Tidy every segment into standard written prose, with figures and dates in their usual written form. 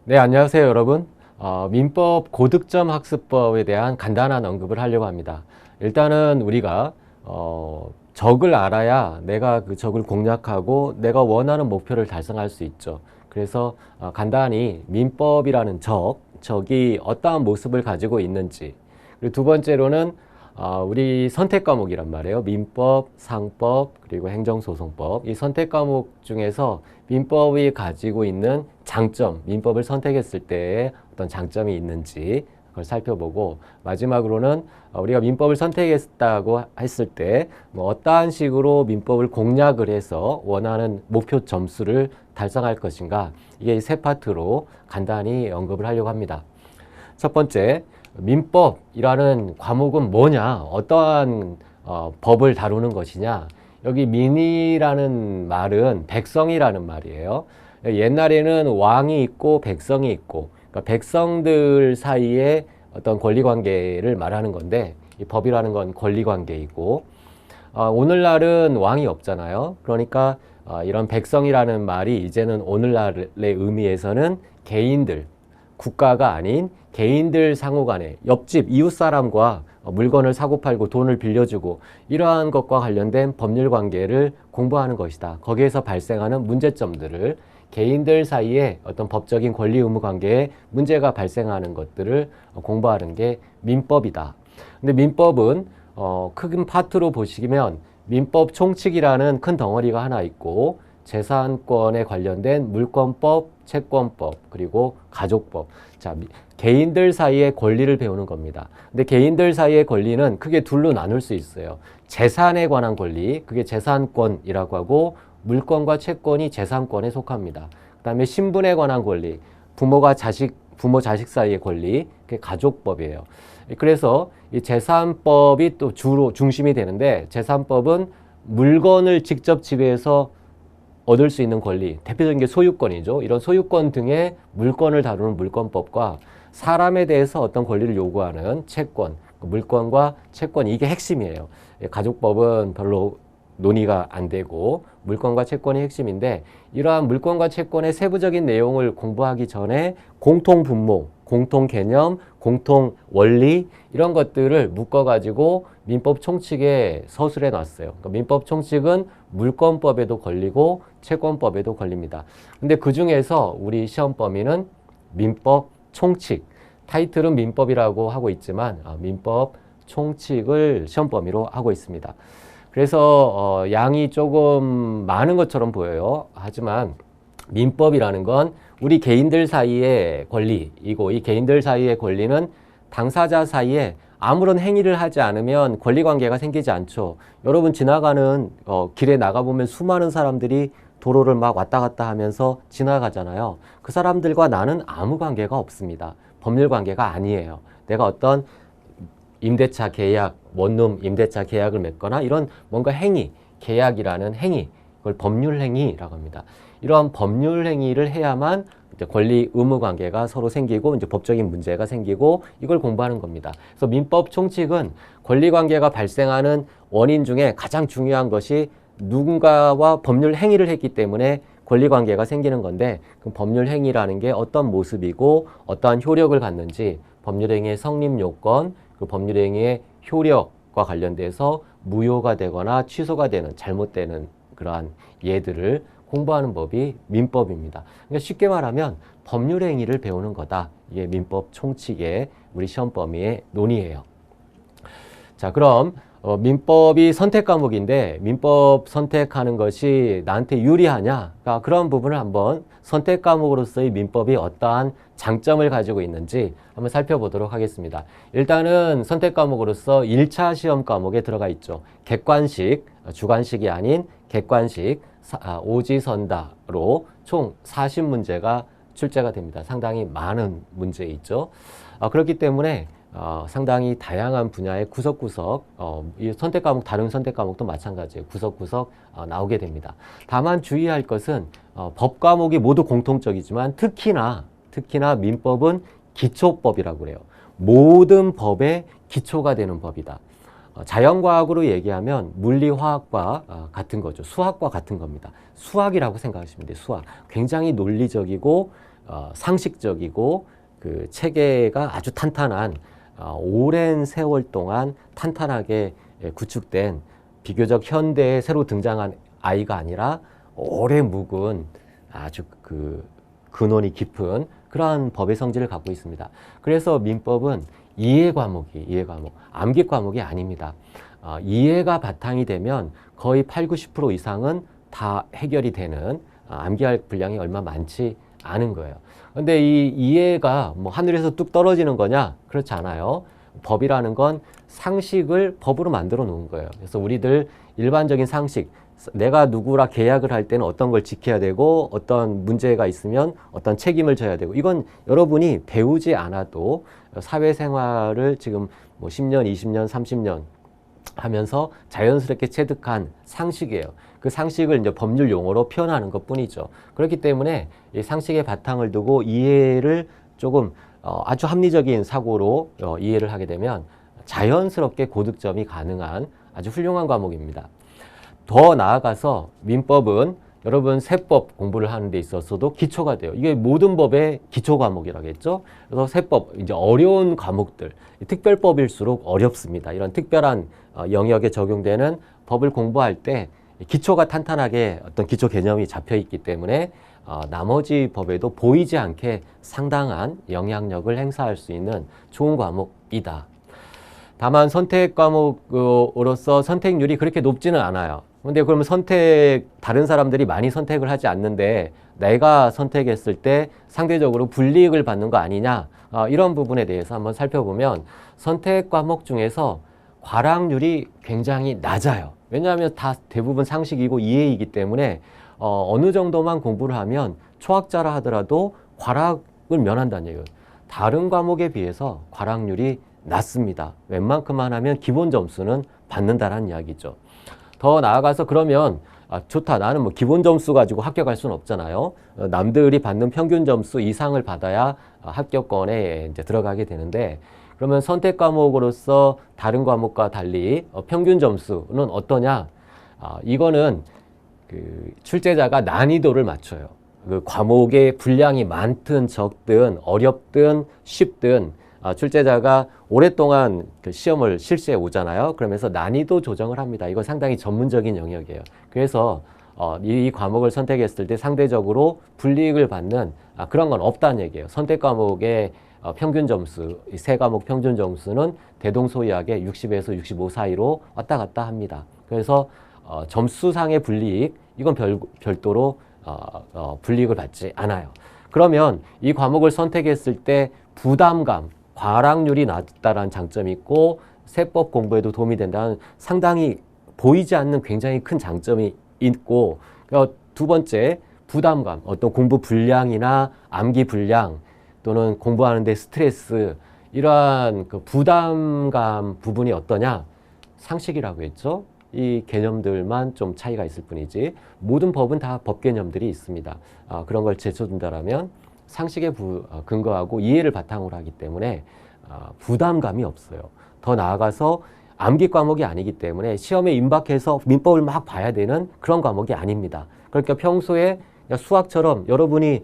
네, 안녕하세요, 여러분. 민법 고득점 학습법에 대한 간단한 언급을 하려고 합니다. 일단은 우리가 적을 알아야 내가 그 적을 공략하고 내가 원하는 목표를 달성할 수 있죠. 그래서 간단히 민법이라는 적이 어떠한 모습을 가지고 있는지, 그리고 두 번째로는 우리 선택 과목이란 말이에요. 민법, 상법, 그리고 행정소송법. 이 선택 과목 중에서 민법이 가지고 있는 장점, 민법을 선택했을 때의 어떤 장점이 있는지 그걸 살펴보고, 마지막으로는 우리가 민법을 선택했다고 했을 때 뭐 어떠한 식으로 민법을 공략을 해서 원하는 목표 점수를 달성할 것인가, 이게 세 파트로 간단히 언급을 하려고 합니다. 첫 번째, 민법이라는 과목은 뭐냐, 어떠한 법을 다루는 것이냐. 여기 민이라는 말은 백성이라는 말이에요. 옛날에는 왕이 있고 백성이 있고, 그러니까 백성들 사이에 어떤 권리관계를 말하는 건데, 이 법이라는 건 권리관계이고, 오늘날은 왕이 없잖아요. 그러니까 이런 백성이라는 말이 이제는 오늘날의 의미에서는 개인들, 국가가 아닌 개인들 상호 간에 옆집 이웃 사람과 물건을 사고 팔고 돈을 빌려주고 이러한 것과 관련된 법률 관계를 공부하는 것이다. 거기에서 발생하는 문제점들을, 개인들 사이에 어떤 법적인 권리 의무 관계에 문제가 발생하는 것들을 공부하는 게 민법이다. 근데 민법은 큰 파트로 보시면 민법 총칙이라는 큰 덩어리가 하나 있고, 재산권에 관련된 물권법, 채권법, 그리고 가족법. 자, 개인들 사이의 권리를 배우는 겁니다. 근데 개인들 사이의 권리는 크게 둘로 나눌 수 있어요. 재산에 관한 권리, 그게 재산권이라고 하고, 물권과 채권이 재산권에 속합니다. 그 다음에 신분에 관한 권리, 부모 자식 사이의 권리, 그게 가족법이에요. 그래서 이 재산법이 또 주로 중심이 되는데, 재산법은 물건을 직접 지배해서 얻을 수 있는 권리, 대표적인 게 소유권이죠. 이런 소유권 등의 물건을 다루는 물권법과, 사람에 대해서 어떤 권리를 요구하는 채권, 물권과 채권, 이게 핵심이에요. 가족법은 별로 논의가 안 되고 물권과 채권이 핵심인데, 이러한 물권과 채권의 세부적인 내용을 공부하기 전에 공통 분모, 공통 개념, 공통 원리, 이런 것들을 묶어가지고 민법 총칙에 서술해 놨어요. 그러니까 민법 총칙은 물권법에도 걸리고 채권법에도 걸립니다. 근데 그 중에서 우리 시험 범위는 민법 총칙, 타이틀은 민법이라고 하고 있지만 민법 총칙을 시험 범위로 하고 있습니다. 그래서 양이 조금 많은 것처럼 보여요. 하지만 민법이라는 건 우리 개인들 사이의 권리이고, 이 개인들 사이의 권리는 당사자 사이에 아무런 행위를 하지 않으면 권리관계가 생기지 않죠. 여러분 지나가는 길에 나가보면 수많은 사람들이 도로를 막 왔다 갔다 하면서 지나가잖아요. 그 사람들과 나는 아무 관계가 없습니다. 법률 관계가 아니에요. 내가 어떤 임대차 계약, 원룸 임대차 계약을 맺거나 이런 뭔가 행위, 계약이라는 행위, 그걸 법률 행위라고 합니다. 이러한 법률 행위를 해야만 이제 권리 의무 관계가 서로 생기고 이제 법적인 문제가 생기고, 이걸 공부하는 겁니다. 그래서 민법 총칙은 권리 관계가 발생하는 원인 중에 가장 중요한 것이 누군가와 법률 행위를 했기 때문에 권리 관계가 생기는 건데, 그 법률 행위라는 게 어떤 모습이고 어떠한 효력을 갖는지, 법률 행위의 성립 요건, 그 법률 행위의 효력과 관련돼서 무효가 되거나 취소가 되는, 잘못되는 그러한 예들을 공부하는 법이 민법입니다. 그러니까 쉽게 말하면 법률 행위를 배우는 거다. 이게 민법 총칙의 우리 시험 범위의 논의예요. 자, 그럼 민법이 선택 과목인데 민법 선택하는 것이 나한테 유리하냐? 그러니까 그런 부분을 한번, 선택 과목으로서의 민법이 어떠한 장점을 가지고 있는지 한번 살펴보도록 하겠습니다. 일단은 선택 과목으로서 1차 시험 과목에 들어가 있죠. 객관식, 주관식이 아닌 객관식, 오지선다로 총 40문제가 출제가 됩니다. 상당히 많은 문제 있죠. 그렇기 때문에 상당히 다양한 분야의 구석구석, 이 선택 과목, 다른 선택 과목도 마찬가지예요. 구석구석 나오게 됩니다. 다만 주의할 것은 법 과목이 모두 공통적이지만 특히나 민법은 기초법이라고 그래요. 모든 법의 기초가 되는 법이다. 자연과학으로 얘기하면 물리화학과 같은 거죠. 수학과 같은 겁니다. 수학이라고 생각하시면 돼요. 수학. 굉장히 논리적이고 상식적이고 그 체계가 아주 탄탄한 오랜 세월 동안 탄탄하게 구축된 비교적 현대에 새로 등장한 아이가 아니라 오래 묵은 아주 그 근원이 깊은 그러한 법의 성질을 갖고 있습니다. 그래서 민법은 이해 과목이 암기 과목이 아닙니다. 이해가 바탕이 되면 거의 8, 90% 이상은 다 해결이 되는 암기할 분량이 얼마 많지 않은 거예요. 근데 이 이해가 뭐 하늘에서 뚝 떨어지는 거냐? 그렇지 않아요. 법이라는 건 상식을 법으로 만들어 놓은 거예요. 그래서 우리들 일반적인 상식, 내가 누구랑 계약을 할 때는 어떤 걸 지켜야 되고 어떤 문제가 있으면 어떤 책임을 져야 되고 이건 여러분이 배우지 않아도 사회생활을 지금 뭐 10년, 20년, 30년 하면서 자연스럽게 체득한 상식이에요. 그 상식을 이제 법률 용어로 표현하는 것 뿐이죠. 그렇기 때문에 이 상식의 바탕을 두고 이해를 조금 아주 합리적인 사고로 이해를 하게 되면 자연스럽게 고득점이 가능한 아주 훌륭한 과목입니다. 더 나아가서 민법은 여러분 세법 공부를 하는 데 있어서도 기초가 돼요. 이게 모든 법의 기초 과목이라고 했죠. 그래서 세법, 이제 어려운 과목들, 특별법일수록 어렵습니다. 이런 특별한 영역에 적용되는 법을 공부할 때 기초가 탄탄하게 어떤 기초 개념이 잡혀 있기 때문에 나머지 법에도 보이지 않게 상당한 영향력을 행사할 수 있는 좋은 과목이다. 다만 선택 과목으로서 선택률이 그렇게 높지는 않아요. 근데 그러면 다른 사람들이 많이 선택을 하지 않는데 내가 선택했을 때 상대적으로 불이익을 받는 거 아니냐? 이런 부분에 대해서 한번 살펴보면 선택 과목 중에서 과락률이 굉장히 낮아요. 왜냐하면 다 대부분 상식이고 이해이기 때문에 어느 정도만 공부를 하면 초학자라 하더라도 과락을 면한다는 얘기예요. 다른 과목에 비해서 과락률이 낮습니다. 웬만큼만 하면 기본 점수는 받는다라는 이야기죠. 더 나아가서 그러면 좋다. 나는 뭐 기본 점수 가지고 합격할 수는 없잖아요. 남들이 받는 평균 점수 이상을 받아야 합격권에 이제 들어가게 되는데 그러면 선택 과목으로서 다른 과목과 달리 평균 점수는 어떠냐? 이거는 그 출제자가 난이도를 맞춰요. 그 과목의 분량이 많든 적든 어렵든 쉽든 출제자가 오랫동안 그 시험을 실시해 오잖아요. 그러면서 난이도 조정을 합니다. 이거 상당히 전문적인 영역이에요. 그래서 이 과목을 선택했을 때 상대적으로 불이익을 받는 그런 건 없다는 얘기예요. 선택 과목의 평균 점수, 이 세 과목 평균 점수는 대동소이하게 60에서 65 사이로 왔다 갔다 합니다. 그래서 점수상의 불이익, 이건 별도로 불이익을 받지 않아요. 그러면 이 과목을 선택했을 때 부담감, 과락률이 낮다라는 장점이 있고 세법 공부에도 도움이 된다는 상당히 보이지 않는 굉장히 큰 장점이 있고 두 번째 부담감, 어떤 공부 분량이나 암기 분량 또는 공부하는데 스트레스 이러한 그 부담감 부분이 어떠냐? 상식이라고 했죠. 이 개념들만 좀 차이가 있을 뿐이지 모든 법은 다 법 개념들이 있습니다. 그런 걸 제쳐둔다라면 상식에 근거하고 이해를 바탕으로 하기 때문에 부담감이 없어요. 더 나아가서 암기 과목이 아니기 때문에 시험에 임박해서 민법을 막 봐야 되는 그런 과목이 아닙니다. 그러니까 평소에 수학처럼 여러분이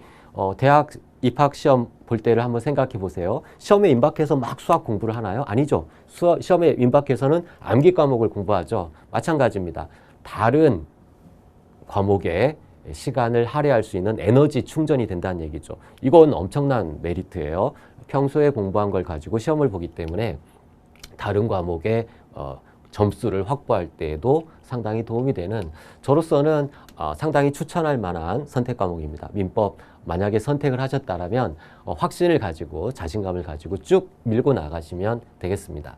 대학 입학 시험 볼 때를 한번 생각해 보세요. 시험에 임박해서 막 수학 공부를 하나요? 아니죠. 시험에 임박해서는 암기 과목을 공부하죠. 마찬가지입니다. 다른 과목에 시간을 할애할 수 있는 에너지 충전이 된다는 얘기죠. 이건 엄청난 메리트예요. 평소에 공부한 걸 가지고 시험을 보기 때문에 다른 과목의 점수를 확보할 때에도 상당히 도움이 되는 저로서는 상당히 추천할 만한 선택 과목입니다. 민법 만약에 선택을 하셨다면 확신을 가지고 자신감을 가지고 쭉 밀고 나가시면 되겠습니다.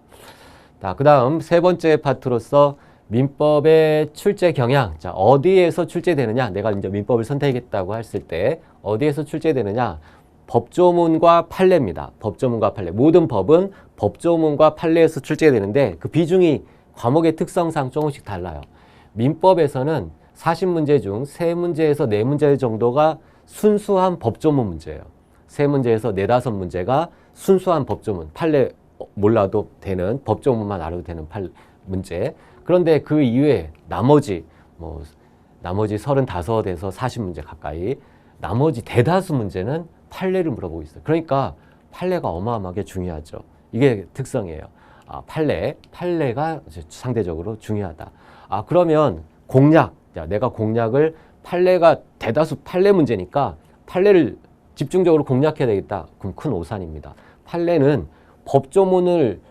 그 다음 세 번째 파트로서 민법의 출제 경향. 자, 어디에서 출제되느냐? 내가 이제 민법을 선택했다고 했을 때 어디에서 출제되느냐? 법조문과 판례입니다. 법조문과 판례. 모든 법은 법조문과 판례에서 출제되는데 그 비중이 과목의 특성상 조금씩 달라요. 민법에서는 40문제 중 3문제에서 4문제 정도가 순수한 법조문 문제예요. 3문제에서 4~5문제가 순수한 법조문, 판례 몰라도 되는 법조문만 알아도 되는 문제. 그런데 그 이외에 나머지 35에서 40문제 가까이 나머지 대다수 문제는 판례를 물어보고 있어요. 그러니까 판례가 어마어마하게 중요하죠. 이게 특성이에요. 판례가 상대적으로 중요하다. 그러면 공략, 내가 공략을 판례가 대다수 판례 문제니까 판례를 집중적으로 공략해야 되겠다. 그럼 큰 오산입니다. 판례는 법조문을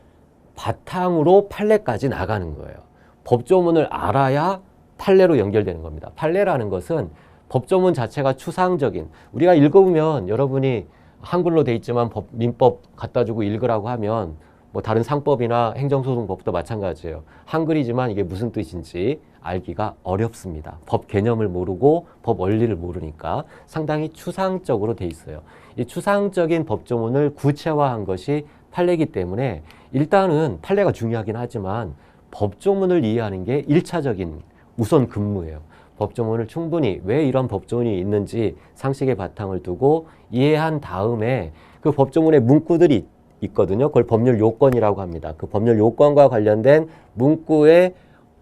바탕으로 판례까지 나가는 거예요. 법조문을 알아야 판례로 연결되는 겁니다. 판례라는 것은 법조문 자체가 추상적인, 우리가 읽어보면 여러분이 한글로 돼 있지만 민법 갖다 주고 읽으라고 하면 뭐 다른 상법이나 행정소송법도 마찬가지예요. 한글이지만 이게 무슨 뜻인지 알기가 어렵습니다. 법 개념을 모르고 법 원리를 모르니까 상당히 추상적으로 돼 있어요. 이 추상적인 법조문을 구체화한 것이 판례이기 때문에 일단은 판례가 중요하긴 하지만 법조문을 이해하는 게 1차적인 우선 근무예요. 법조문을 충분히 왜 이런 법조문이 있는지 상식의 바탕을 두고 이해한 다음에 그 법조문의 문구들이 있거든요. 그걸 법률 요건이라고 합니다. 그 법률 요건과 관련된 문구에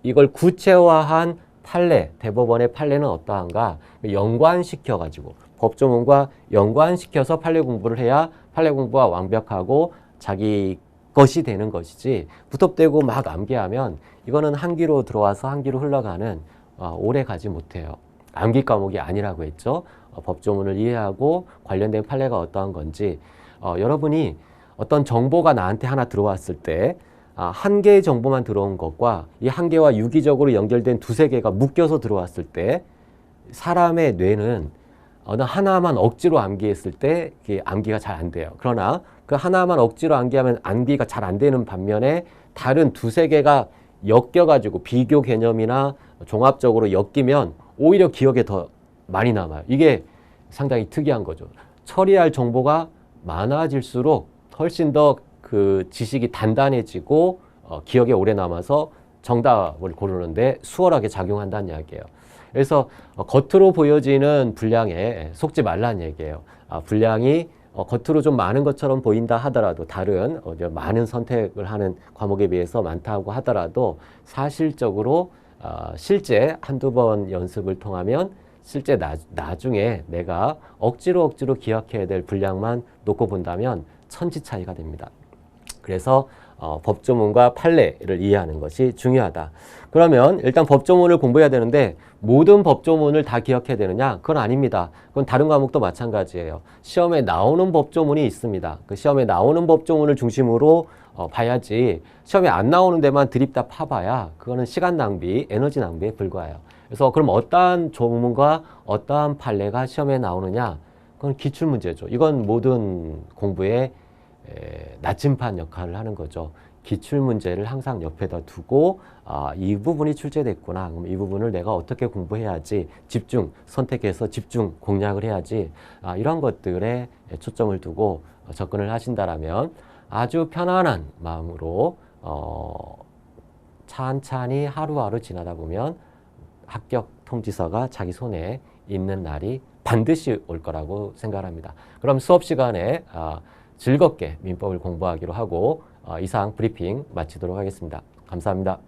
이걸 구체화한 판례, 대법원의 판례는 어떠한가 연관시켜가지고 법조문과 연관시켜서 판례 공부를 해야 판례 공부가 완벽하고 자기 것이 되는 것이지 부톱대고 막 암기하면 이거는 한 귀로 들어와서 한 귀로 흘러가는 오래 가지 못해요. 암기 과목이 아니라고 했죠. 법조문을 이해하고 관련된 판례가 어떠한 건지 여러분이 어떤 정보가 나한테 하나 들어왔을 때 한 개의 정보만 들어온 것과 이 한 개와 유기적으로 연결된 두세 개가 묶여서 들어왔을 때 사람의 뇌는 어느 하나만 억지로 암기했을 때 암기가 잘 안 돼요. 그러나 그 하나만 억지로 암기하면 암기가 잘 안 되는 반면에 다른 두세 개가 엮여가지고 비교 개념이나 종합적으로 엮이면 오히려 기억에 더 많이 남아요. 이게 상당히 특이한 거죠. 처리할 정보가 많아질수록 훨씬 더 그 지식이 단단해지고 기억에 오래 남아서 정답을 고르는데 수월하게 작용한다는 이야기예요. 그래서 겉으로 보여지는 분량에 속지 말라는 얘기예요. 분량이 겉으로 좀 많은 것처럼 보인다 하더라도 다른 많은 선택을 하는 과목에 비해서 많다고 하더라도 사실적으로 실제 한두 번 연습을 통하면 실제 나중에 내가 억지로 기억해야 될 분량만 놓고 본다면 천지 차이가 됩니다. 그래서 법조문과 판례를 이해하는 것이 중요하다. 그러면 일단 법조문을 공부해야 되는데 모든 법조문을 다 기억해야 되느냐? 그건 아닙니다. 그건 다른 과목도 마찬가지예요. 시험에 나오는 법조문이 있습니다. 그 시험에 나오는 법조문을 중심으로 봐야지 시험에 안 나오는 데만 드립다 파봐야 그거는 시간 낭비, 에너지 낭비에 불과해요. 그래서 그럼 어떠한 조문과 어떠한 판례가 시험에 나오느냐? 그건 기출문제죠. 이건 모든 공부의 나침반 역할을 하는 거죠. 기출문제를 항상 옆에다 두고 이 부분이 출제됐구나. 그럼 이 부분을 내가 어떻게 공부해야지 선택해서 집중 공략을 해야지 이런 것들에 초점을 두고 접근을 하신다라면 아주 편안한 마음으로 찬찬히 하루하루 지나다 보면 합격 통지서가 자기 손에 있는 날이 반드시 올 거라고 생각합니다. 그럼 수업 시간에 즐겁게 민법을 공부하기로 하고 이상 브리핑 마치도록 하겠습니다. 감사합니다.